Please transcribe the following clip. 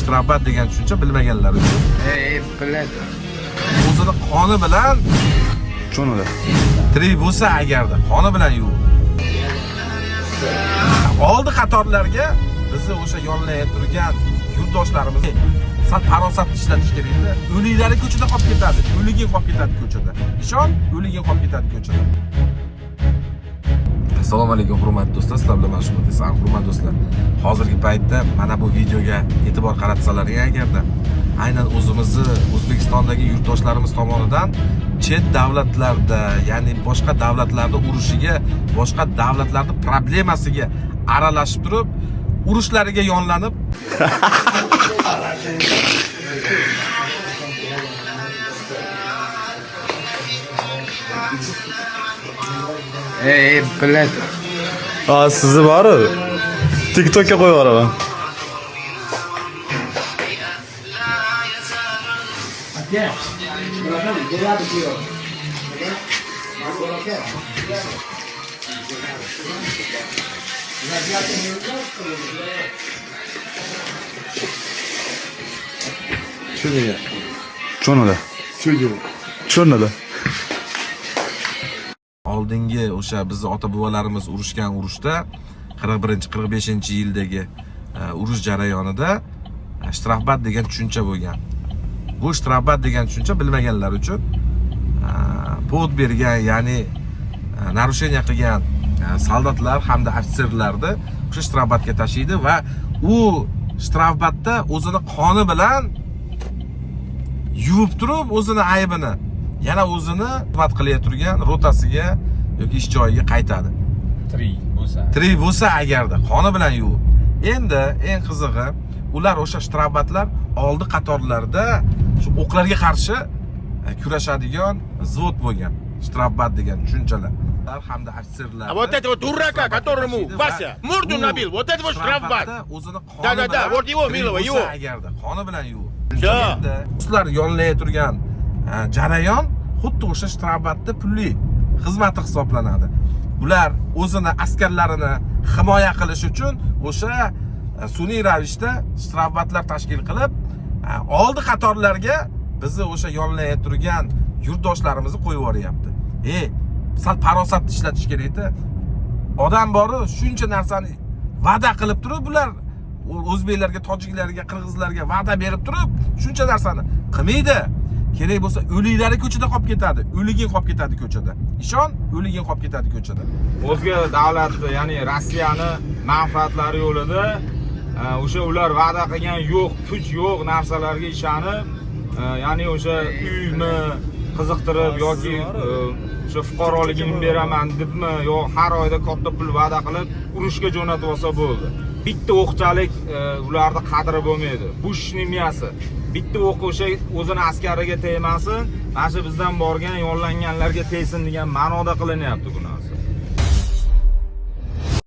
shtrafbat degan tushuncha bilmaganlar uchun. Biladi. O'zini qoni bilan tushunadi. tirik bo'lsa agarda qoni bilan yuvib. Oldi qatorlarga bizni o'sha yonlayib turgan yurtdoshlarimiz sal farosatli ishlatish kerak-da. O'liklari ko'chada qolib ketadi. O'ligin qolib ketadi ko'chada. Ishon, o'ligin qolib ketadi ko'chada. Assalomu alaykum hurmatli do'stlar, sizlar bilan Mashhur. Hurmatli do'stlar, hozirgi paytda mana bu videoga e'tibor qaratsalar agarda aynan o'zimizni O'zbekistondagi yurtdoshlarimiz tomonidan chet davlatlarda, ya'ni boshqa davlatlarda urushiga, boshqa davlatlarning problemasiga aralashib turib, urushlariga yonlanib Biladi. Sizni bor-ku. TikTokka qo'yib yuboraman. Tushunadi. Tushunadi. oldingi o'sha bizni ota-bobolarimiz urushgan urushda 41-45-yildagi urush jarayonida shtrafbat degan tushuncha bo'lgan. Bu shtrafbat degan tushuncha bilmaganlar uchun pod bergan, ya'ni narusheniya qilgan soldatlar hamda ofitserlarni o'sha shtrafbatga tashiydi va u shtrafbatda o'zini qoni bilan yuvib turib, o'zini aybini yana o'zini xizmat qilayotgan rotasiga yoki ish joyiga qaytadi. Tirik bo'lsa agarda qoni bilan yuvib. Endi eng qizig'i, ular o'sha shtrafbatlar oldi qatorlarda shu o'qlarga qarshi kurashadigan zvod bo'lgan. Shtrafbat degan tushunchalar hamda ofitserlar. Вот этого дурака, которому Вася морду набил, вот этого штрафбат. Да, вот его, милого, его. Agarda qoni bilan yuvib. Да. Ular yonlay turgan jarayon xuddi o'sha shtrafbatda pulli xizmati hisoblanadi. Ular o'zini askarlarini himoya qilish uchun o'sha sun'iy ravishda shtrafbatlar tashkil qilib, oldi qatorlarga bizni o'sha yonlay turgan yurtdoshlarimizni qo'yib yuboryapti. Sal farosatli ishlatish kerak-da. Odam bor-ku, shuncha narsani va'da qilib turib, bular o'zbeklarga, tojiklarga, qirg'izlarga va'da berib turib, shuncha narsani qilmaydi. Kerak bo'lsa o'liklari ko'chada qolib ketadi. O'ligin qolib ketadi ko'chada. Ishon, o'ligin qolib ketadi ko'chada. O'zga davlatni, ya'ni Rossiyani manfaatlari yo'lida o'sha ular va'da qilgan yo'q, kuch yo'q narsalarga ishonib, ya'ni o'sha uyni qiziqtirib yoki o'sha fuqaroligini beraman debmi, yo har oyda katta pul va'da qilib urushga jo'natib olsa bo'ldi. Bitta o'qchalik ularda qadri bo'lmaydi. Bu ishning miyasi. Bitta o'q o'sha o'zini askariga tegmasin, mana shu bizdan borgan yollanganlarga tegsin degan ma'noda qilinyapti bu narsa.